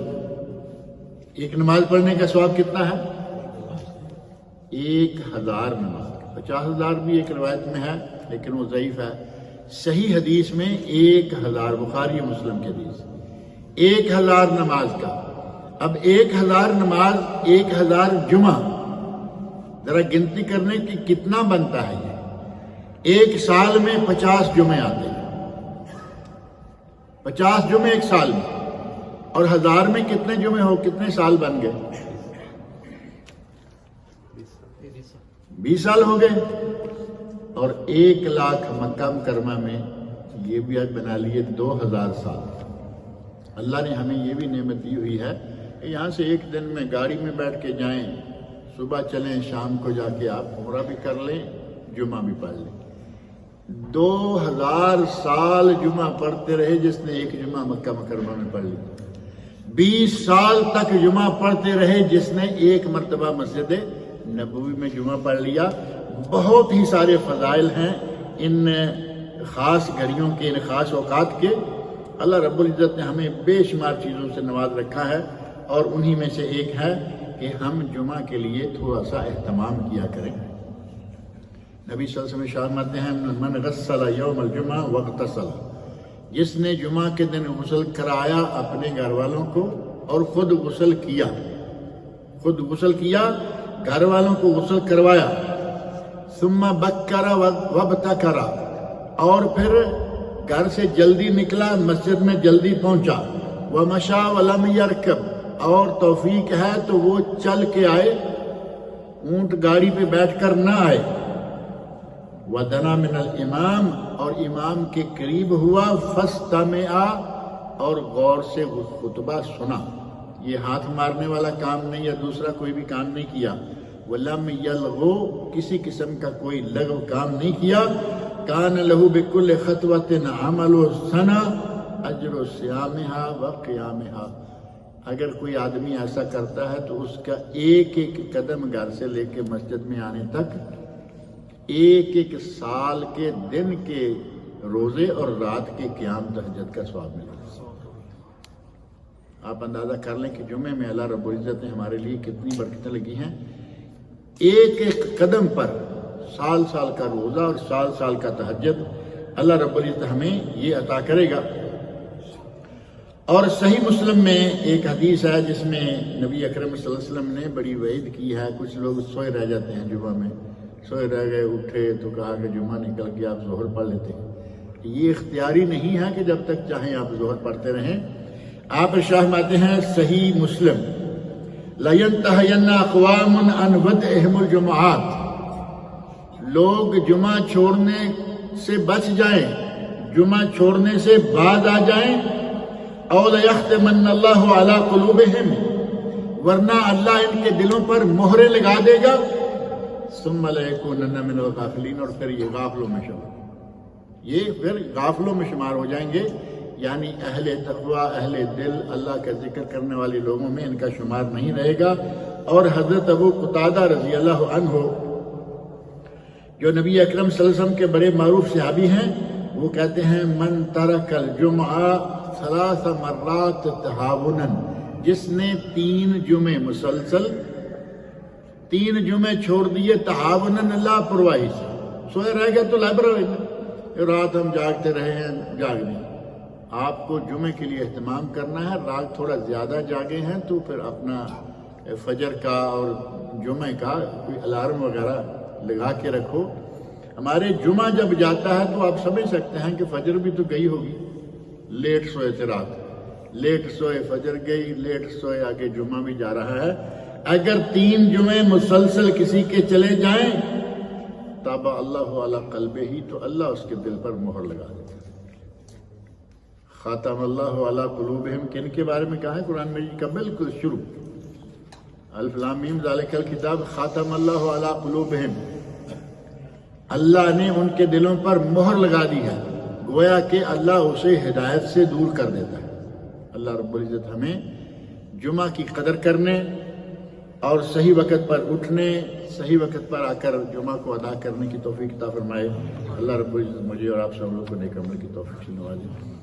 ایک نماز پڑھنے کا ثواب کتنا ہے؟ 1000 نماز۔ 50,000 بھی ایک روایت میں ہے لیکن وہ ضعیف ہے۔ صحیح حدیث میں 1000، بخاری مسلم کی حدیث، 1000 نماز کا۔ اب 1000 نماز، 1000 جمعہ، ذرا گنتی کرنے کی کتنا بنتا ہے یہ؟ ایک سال میں 50 جمعے آتے ہیں، 50 جمعے ایک سال میں، اور 1000 میں کتنے جمعے ہو، کتنے سال بن گئے؟ 20 سال ہو گئے۔ اور 1,00,000 مکہ مکرمہ میں یہ بھی آج بنا لیے 2000 سال۔ اللہ نے ہمیں یہ بھی نعمت دی ہوئی ہے کہ یہاں سے ایک دن میں گاڑی میں بیٹھ کے جائیں، صبح چلیں، شام کو جا کے آپ عمرہ بھی کر لیں، جمعہ بھی پڑھ لیں۔ 2000 سال جمعہ پڑھتے رہے جس نے ایک جمعہ مکہ مکرمہ میں پڑھ لی۔ 20 سال تک جمعہ پڑھتے رہے جس نے ایک مرتبہ مسجد نبوی میں جمعہ پڑھ لیا۔ بہت ہی سارے فضائل ہیں ان خاص گھڑیوں کے، ان خاص اوقات کے۔ اللہ رب العزت نے ہمیں بے شمار چیزوں سے نواز رکھا ہے، اور انہی میں سے ایک ہے کہ ہم جمعہ کے لیے تھوڑا سا اہتمام کیا کریں۔ نبی صلی اللہ علیہ وسلم فرماتے ہیں من غسل یوم الجمعہ واغتسل، جس نے جمعہ کے دن غسل کرایا اپنے گھر والوں کو اور خود غسل کیا، گھر والوں کو غسل کروایا، ثم بکر وابتکر، اور پھر گھر سے جلدی نکلا، مسجد میں جلدی پہنچا، ومشى ولم يركب، اور توفیق ہے تو وہ چل کے آئے، اونٹ گاڑی پہ بیٹھ کر نہ آئے، وَدَنَا مِنَ الْإِمَامِ، اور امام کے قریب ہوا، فَاسْتَمِعَ، اور غور سے خطبہ سنا۔ یہ ہاتھ مارنے والا کام نہیں یا دوسرا کوئی بھی کام نہیں کیا۔ وَلَمْ يَلْغُ، کسی قسم کا کوئی لغو کام نہیں کیا۔ كَانَ لَهُ بِكُلِّ خَطْوَةٍ عَمَلُ السَّنَةِ أَجْرُ صِيَامِهَا وَقِيَامِهَا، اگر کوئی آدمی ایسا کرتا ہے تو اس کا ایک ایک قدم گھر سے لے کے مسجد میں آنے تک ایک ایک سال کے دن کے روزے اور رات کے قیام تہجد کا ثواب ملے گا۔ آپ اندازہ کر لیں کہ جمعے میں اللہ رب العزت نے ہمارے لیے کتنی برکتیں لگی ہیں۔ ایک ایک قدم پر سال سال کا روزہ اور سال سال کا تہجد اللہ رب العزت ہمیں یہ عطا کرے گا۔ اور صحیح مسلم میں ایک حدیث ہے جس میں نبی اکرم صلی اللہ علیہ وسلم نے بڑی وعید کی ہے۔ کچھ لوگ سوئے رہ جاتے ہیں جمعہ میں، سوئے رہ گئے، اٹھے تو کہا کہ جمعہ نکل گیا آپ ظہر پڑھ لیتے ہیں۔ یہ اختیاری نہیں ہے کہ جب تک چاہیں آپ ظہر پڑھتے رہیں۔ آپ ارشاد فرماتے ہیں صحیح مسلم، لَيَنْتَهَيَنَّ أَقْوَامٌ عَنْ وَدْعِهِمُ الْجُمُعَاتِ، لوگ جمعہ چھوڑنے سے بچ جائیں، جمعہ چھوڑنے سے بعد آ جائیں، أَوْ لَيَخْتِمَنَّ اللَّهُ عَلَىٰ قُلُوبِهِمْ، ورنہ اللہ ان کے دلوں پر مہرے لگا دے گا، ثُمَّ لَيَكُونَنَّ مِنَ الْغَافِلِينَ، اور پھر یہ غافلوں میں شمار، یہ پھر غافلوں میں شمار ہو جائیں گے، یعنی اہل تقوی، اہل دل، اللہ کا ذکر کرنے والے لوگوں میں ان کا شمار نہیں رہے گا۔ اور حضرت ابو قتادہ رضی اللہ عنہ جو نبی اکرم صلی اللہ علیہ وسلم کے بڑے معروف صحابی ہیں، وہ کہتے ہیں من ترک الجمعہ 3 مرات تہاونا، جس نے 3 جمعے مسلسل 3 جمعے چھوڑ دیے تہاونا لاپرواہی سے، سوئے رہ گئے تو لائبریری میں، رات ہم جاگتے رہے ہیں، جاگ نہیں، آپ کو جمعے کے لیے اہتمام کرنا ہے، رات تھوڑا زیادہ جاگے ہیں تو پھر اپنا فجر کا اور جمعے کا کوئی الارم وغیرہ لگا کے رکھو۔ ہمارے جمعہ جب جاتا ہے تو آپ سمجھ سکتے ہیں کہ فجر بھی تو گئی ہوگی، لیٹ سوئے تھے رات، لیٹ سوئے فجر گئی، لیٹ سوئے آگے جمعہ بھی جا رہا ہے۔ اگر 3 جمعے مسلسل کسی کے چلے جائیں تب اللہ علی قلبہ ہی، تو اللہ اس کے دل پر مہر لگا دیتا ہے۔ خاتم اللہ علی قلوبہم، کن کے بارے میں کہا ہے قرآن مجید کا بالکل شروع، الف لام میم ذالک الکتاب، خاتم اللہ علی قلوبہم، اللہ نے ان کے دلوں پر مہر لگا دی ہے، گویا کہ اللہ اسے ہدایت سے دور کر دیتا ہے۔ اللہ رب العزت ہمیں جمعہ کی قدر کرنے اور صحیح وقت پر اٹھنے، صحیح وقت پر آ کر جمعہ کو ادا کرنے کی توفیق عطا فرمائے۔ اللہ رب العزت مجھے اور آپ سب لوگوں کو نیک عمل کی توفیق سے نوازے۔